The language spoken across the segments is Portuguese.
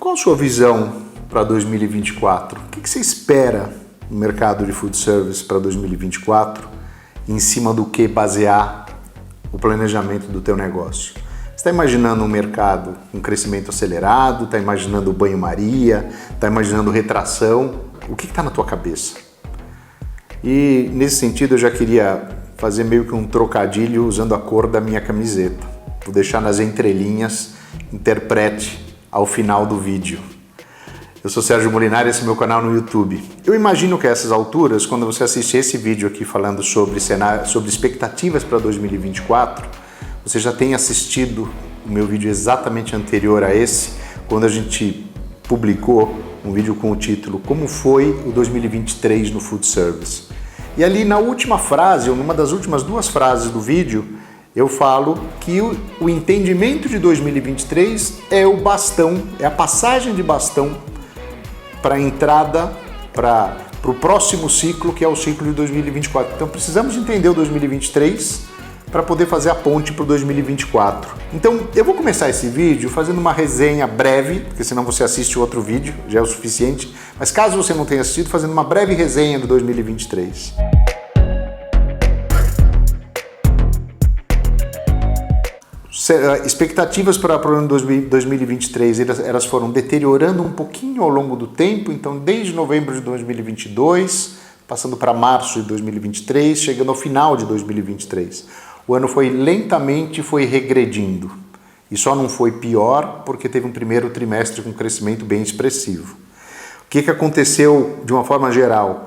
Qual a sua visão para 2024? O que você espera no mercado de food service para 2024? Em cima do que basear o planejamento do teu negócio? Você está imaginando um mercado com crescimento acelerado? Está imaginando banho-maria? Está imaginando retração? O que está na tua cabeça? E nesse sentido eu já queria fazer meio que um trocadilho usando a cor da minha camiseta. Vou deixar nas entrelinhas, interprete ao final do vídeo. Eu sou Sérgio Molinari, esse é meu canal no YouTube. Eu imagino que a essas alturas, quando você assiste esse vídeo aqui falando sobre expectativas para 2024, você já tenha assistido o meu vídeo exatamente anterior a esse, quando a gente publicou um vídeo com o título Como foi o 2023 no Food Service? E ali na última frase, ou numa das últimas duas frases do vídeo, eu falo que o entendimento de 2023 é o bastão, é a passagem de bastão para a entrada, para o próximo ciclo, que é o ciclo de 2024. Então precisamos entender o 2023 para poder fazer a ponte para o 2024. Então eu vou começar esse vídeo fazendo uma resenha breve, porque senão você assiste outro vídeo, já é o suficiente, mas caso você não tenha assistido, fazendo uma breve resenha do 2023. Expectativas para o ano 2023, elas foram deteriorando um pouquinho ao longo do tempo, então desde novembro de 2022, passando para março de 2023, chegando ao final de 2023. O ano lentamente foi regredindo e só não foi pior porque teve um primeiro trimestre com crescimento bem expressivo. O que aconteceu de uma forma geral?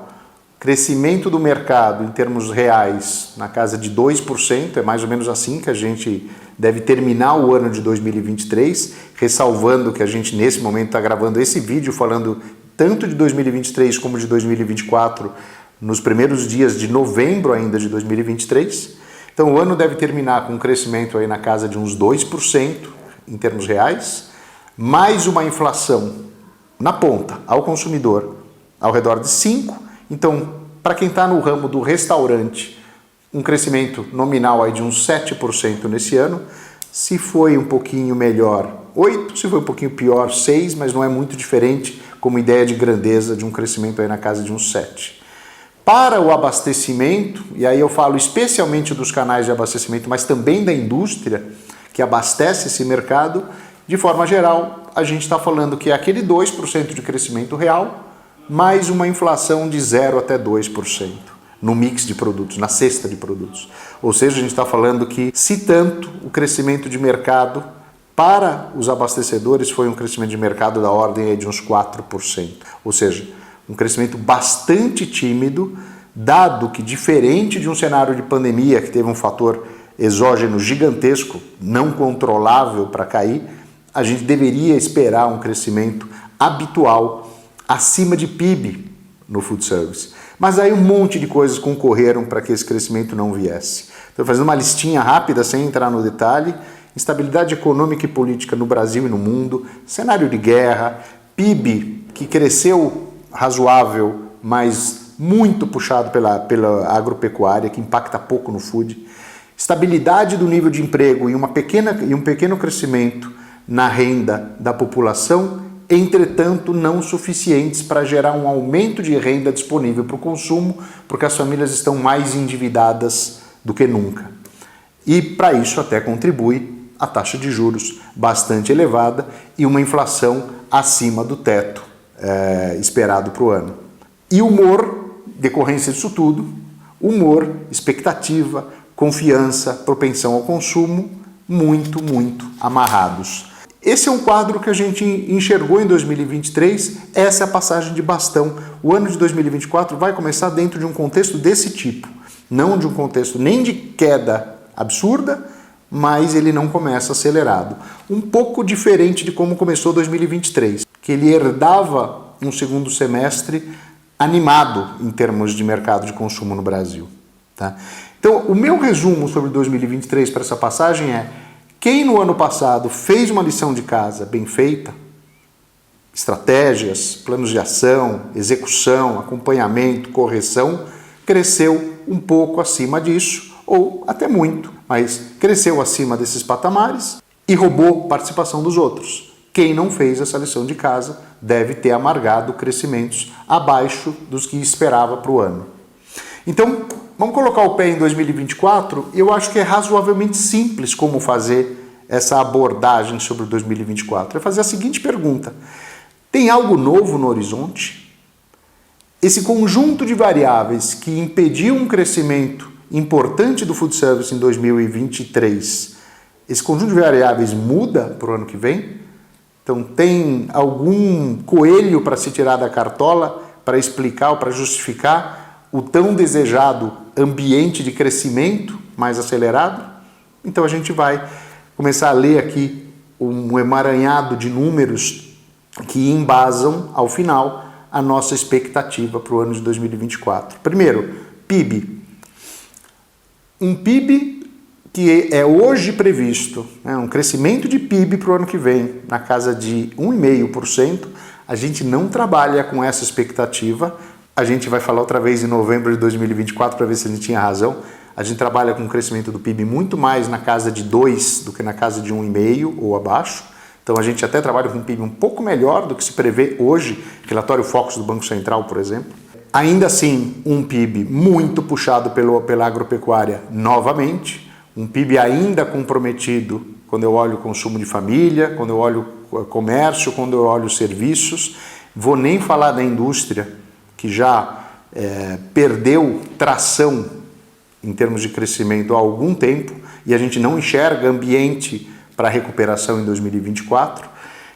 Crescimento do mercado em termos reais na casa de 2%, é mais ou menos assim que a gente deve terminar o ano de 2023, ressalvando que a gente nesse momento está gravando esse vídeo falando tanto de 2023 como de 2024 nos primeiros dias de novembro ainda de 2023. Então o ano deve terminar com um crescimento aí na casa de uns 2% em termos reais, mais uma inflação na ponta ao consumidor ao redor de 5%. Então, para quem está no ramo do restaurante, um crescimento nominal aí de uns 7% nesse ano. Se foi um pouquinho melhor, 8%, se foi um pouquinho pior, 6%, mas não é muito diferente como ideia de grandeza de um crescimento aí na casa de uns 7%. Para o abastecimento, e aí eu falo especialmente dos canais de abastecimento, mas também da indústria que abastece esse mercado, de forma geral, a gente está falando que é aquele 2% de crescimento real, mais uma inflação de 0% até 2% no mix de produtos, na cesta de produtos. Ou seja, a gente está falando que, se tanto, o crescimento de mercado para os abastecedores foi um crescimento de mercado da ordem de uns 4%. Ou seja, um crescimento bastante tímido, dado que, diferente de um cenário de pandemia que teve um fator exógeno gigantesco, não controlável para cair, a gente deveria esperar um crescimento habitual acima de PIB no food service. Mas aí um monte de coisas concorreram para que esse crescimento não viesse. Então, fazendo uma listinha rápida, sem entrar no detalhe: instabilidade econômica e política no Brasil e no mundo, cenário de guerra, PIB que cresceu razoável, mas muito puxado pela agropecuária, que impacta pouco no food, estabilidade do nível de emprego e um pequeno crescimento na renda da população, entretanto não suficientes para gerar um aumento de renda disponível para o consumo, porque as famílias estão mais endividadas do que nunca. E para isso até contribui a taxa de juros bastante elevada e uma inflação acima do teto esperado para o ano. E humor, decorrência disso tudo, humor, expectativa, confiança, propensão ao consumo, muito amarrados. Esse é um quadro que a gente enxergou em 2023, essa é a passagem de bastão. O ano de 2024 vai começar dentro de um contexto desse tipo, não de um contexto nem de queda absurda, mas ele não começa acelerado. Um pouco diferente de como começou 2023, que ele herdava um segundo semestre animado em termos de mercado de consumo no Brasil. Tá? Então, o meu resumo sobre 2023 para essa passagem é: quem no ano passado fez uma lição de casa bem feita, estratégias, planos de ação, execução, acompanhamento, correção, cresceu um pouco acima disso, ou até muito, mas cresceu acima desses patamares e roubou participação dos outros. Quem não fez essa lição de casa deve ter amargado crescimentos abaixo dos que esperava para o ano. Então, vamos colocar o pé em 2024. Eu acho que é razoavelmente simples como fazer essa abordagem sobre 2024. É fazer a seguinte pergunta: tem algo novo no horizonte? Esse conjunto de variáveis que impediu um crescimento importante do food service em 2023, esse conjunto de variáveis muda para o ano que vem? Então, tem algum coelho para se tirar da cartola para explicar ou para justificar o tão desejado ambiente de crescimento mais acelerado? Então, a gente vai começar a ler aqui um emaranhado de números que embasam, ao final, a nossa expectativa para o ano de 2024. Primeiro, PIB. Um PIB que é hoje previsto, um crescimento de PIB para o ano que vem, na casa de 1,5%, a gente não trabalha com essa expectativa. A gente vai falar outra vez em novembro de 2024 para ver se a gente tinha razão. A gente trabalha com um crescimento do PIB muito mais na casa de 2 do que na casa de 1,5 ou abaixo. Então a gente até trabalha com um PIB um pouco melhor do que se prevê hoje, relatório Focus do Banco Central, por exemplo. Ainda assim, um PIB muito puxado pela agropecuária novamente, um PIB ainda comprometido quando eu olho o consumo de família, quando eu olho o comércio, quando eu olho os serviços. Vou nem falar da indústria, que já perdeu tração em termos de crescimento há algum tempo, e a gente não enxerga ambiente para recuperação em 2024.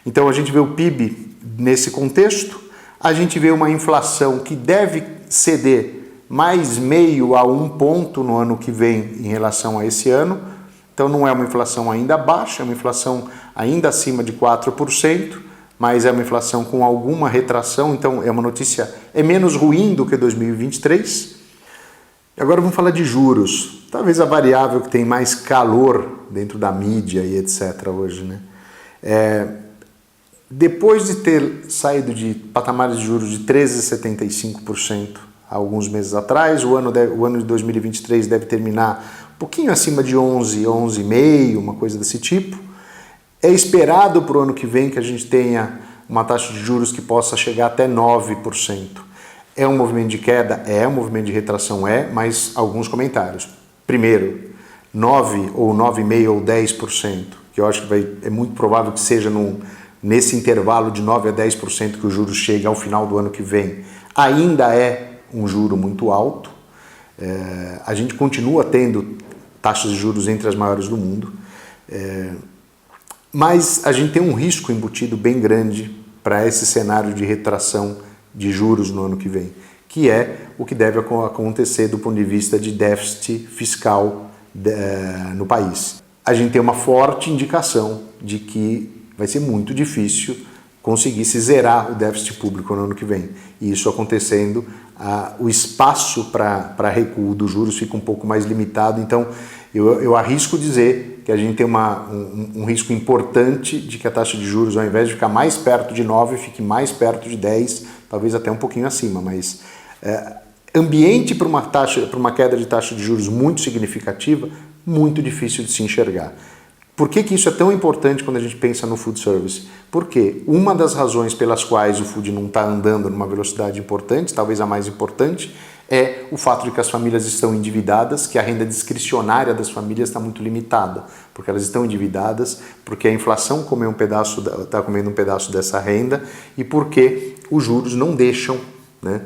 Então a gente vê o PIB nesse contexto, a gente vê uma inflação que deve ceder mais 0,5 a 1 ponto no ano que vem em relação a esse ano. Então não é uma inflação ainda baixa, é uma inflação ainda acima de 4%, mas é uma inflação com alguma retração, então é uma notícia, é menos ruim do que 2023. Agora vamos falar de juros, talvez a variável que tem mais calor dentro da mídia e etc. hoje, né? Depois de ter saído de patamares de juros de 13,75% há alguns meses atrás, o ano de 2023 deve terminar um pouquinho acima de 11, 11,5%, uma coisa desse tipo. É esperado para o ano que vem que a gente tenha uma taxa de juros que possa chegar até 9%. É um movimento de queda? É. Um movimento de retração? É. Mas alguns comentários. Primeiro, 9 ou 9,5% ou 10%, que eu acho que é muito provável que seja nesse intervalo de 9 a 10% que o juro chega ao final do ano que vem, ainda é um juro muito alto. A gente continua tendo taxas de juros entre as maiores do mundo, mas a gente tem um risco embutido bem grande para esse cenário de retração de juros no ano que vem, que é o que deve acontecer do ponto de vista de déficit fiscal no país. A gente tem uma forte indicação de que vai ser muito difícil conseguir se zerar o déficit público no ano que vem. E isso acontecendo, o espaço para recuo dos juros fica um pouco mais limitado. Então, eu arrisco dizer que a gente tem um risco importante de que a taxa de juros, ao invés de ficar mais perto de 9, fique mais perto de 10, talvez até um pouquinho acima. Mas ambiente para uma queda de taxa de juros muito significativa, muito difícil de se enxergar. Por que isso é tão importante quando a gente pensa no food service? Porque uma das razões pelas quais o food não está andando numa velocidade importante, talvez a mais importante, é o fato de que as famílias estão endividadas, que a renda discricionária das famílias está muito limitada, porque elas estão endividadas, porque a inflação está comendo um pedaço dessa renda e porque os juros não deixam, né,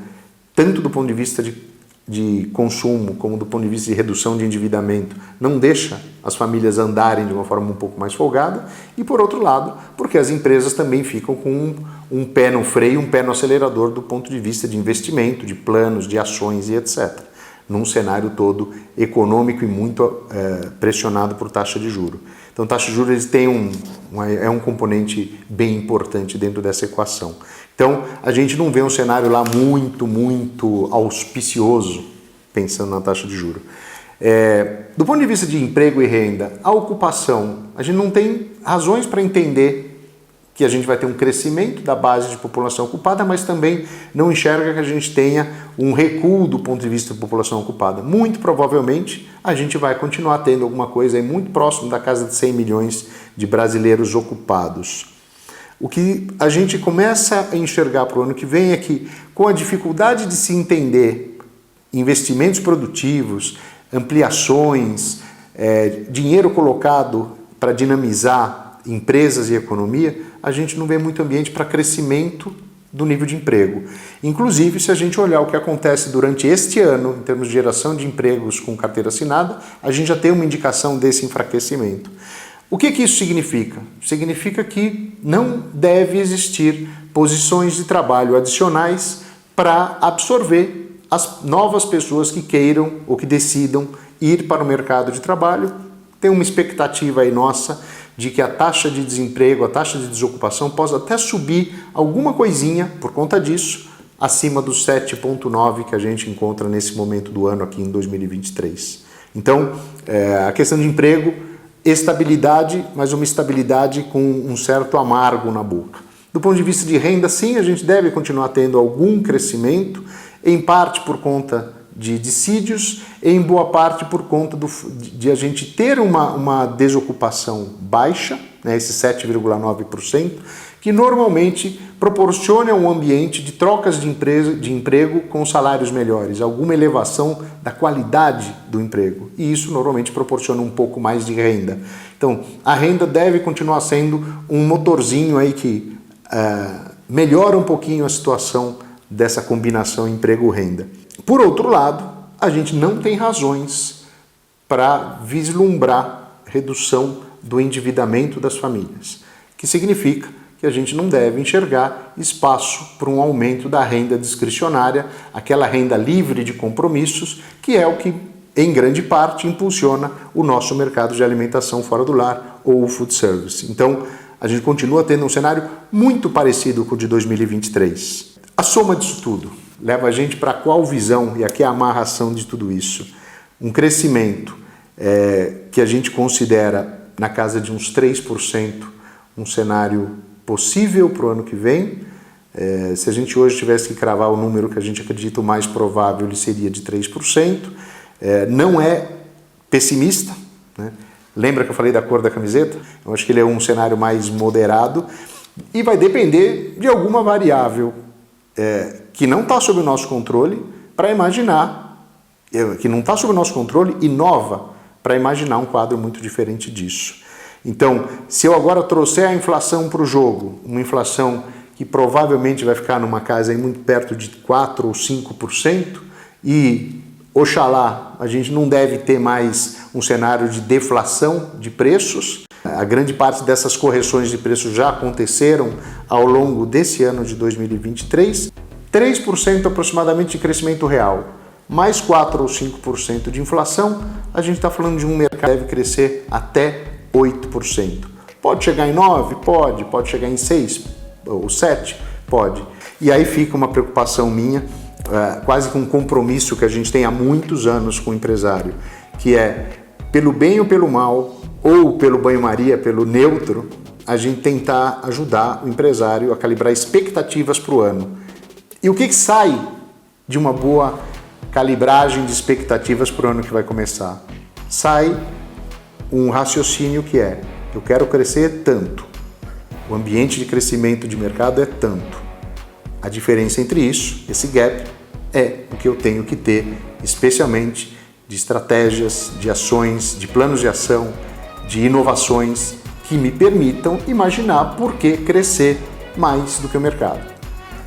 tanto do ponto de vista de consumo, como do ponto de vista de redução de endividamento, não deixa as famílias andarem de uma forma um pouco mais folgada, e por outro lado, porque as empresas também ficam com um pé no freio, um pé no acelerador do ponto de vista de investimento, de planos, de ações e etc., num cenário todo econômico e muito pressionado por taxa de juros. Então, taxa de juros tem um componente bem importante dentro dessa equação. Então, a gente não vê um cenário lá muito, muito auspicioso, pensando na taxa de juros. Do ponto de vista de emprego e renda, a ocupação, a gente não tem razões para entender que a gente vai ter um crescimento da base de população ocupada, mas também não enxerga que a gente tenha um recuo do ponto de vista da população ocupada. Muito provavelmente, a gente vai continuar tendo alguma coisa aí muito próximo da casa de 100 milhões de brasileiros ocupados. O que a gente começa a enxergar para o ano que vem é que, com a dificuldade de se entender investimentos produtivos, ampliações, dinheiro colocado para dinamizar empresas e economia, a gente não vê muito ambiente para crescimento do nível de emprego. Inclusive, se a gente olhar o que acontece durante este ano, em termos de geração de empregos com carteira assinada, a gente já tem uma indicação desse enfraquecimento. O que isso significa? Significa que não deve existir posições de trabalho adicionais para absorver as novas pessoas que queiram ou que decidam ir para o mercado de trabalho. Tem uma expectativa aí nossa de que a taxa de desemprego, a taxa de desocupação possa até subir alguma coisinha por conta disso, acima dos 7,9 que a gente encontra nesse momento do ano aqui em 2023. Então, a questão de emprego, estabilidade, mas uma estabilidade com um certo amargo na boca. Do ponto de vista de renda, sim, a gente deve continuar tendo algum crescimento, em parte por conta de dissídios, em boa parte por conta de a gente ter uma desocupação baixa, né, esse 7,9%, que normalmente proporciona um ambiente de trocas de emprego com salários melhores, alguma elevação da qualidade do emprego. E isso normalmente proporciona um pouco mais de renda. Então, a renda deve continuar sendo um motorzinho aí que melhora um pouquinho a situação dessa combinação emprego-renda. Por outro lado, a gente não tem razões para vislumbrar redução do endividamento das famílias, que significa que a gente não deve enxergar espaço para um aumento da renda discricionária, aquela renda livre de compromissos, que é o que, em grande parte, impulsiona o nosso mercado de alimentação fora do lar ou o food service. Então, a gente continua tendo um cenário muito parecido com o de 2023. A soma disso tudo leva a gente para qual visão, e aqui é a amarração de tudo isso? Um crescimento que a gente considera na casa de uns 3%, um cenário possível para o ano que vem. Se a gente hoje tivesse que cravar o número que a gente acredita o mais provável, ele seria de 3%. Não é pessimista, né? Lembra que eu falei da cor da camiseta? Eu acho que ele é um cenário mais moderado e vai depender de alguma variável que não está sob o nosso controle para imaginar, que não está sob o nosso controle e nova para imaginar um quadro muito diferente disso. Então, se eu agora trouxer a inflação para o jogo, uma inflação que provavelmente vai ficar numa casa aí muito perto de 4% ou 5%, e, oxalá, a gente não deve ter mais um cenário de deflação de preços. A grande parte dessas correções de preços já aconteceram ao longo desse ano de 2023. 3% aproximadamente de crescimento real, mais 4 ou 5% de inflação, a gente está falando de um mercado que deve crescer até 8%. Pode chegar em 9%? Pode chegar em 6% ou 7%? Pode. E aí fica uma preocupação minha, quase com um compromisso que a gente tem há muitos anos com o empresário, que é, pelo bem ou pelo mal, ou pelo banho-maria, pelo neutro, a gente tentar ajudar o empresário a calibrar expectativas para o ano. E o que sai de uma boa calibragem de expectativas para o ano que vai começar? Sai um raciocínio que é: eu quero crescer tanto, o ambiente de crescimento de mercado é tanto. A diferença entre isso, esse gap, é o que eu tenho que ter, especialmente de estratégias, de ações, de planos de ação, de inovações que me permitam imaginar por que crescer mais do que o mercado.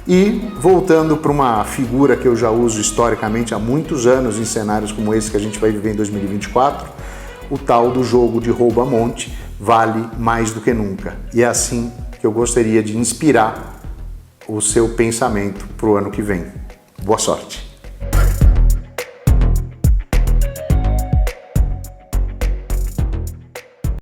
E voltando para uma figura que eu já uso historicamente há muitos anos em cenários como esse que a gente vai viver em 2024, o tal do jogo de rouba-monte vale mais do que nunca. E é assim que eu gostaria de inspirar o seu pensamento para o ano que vem. Boa sorte!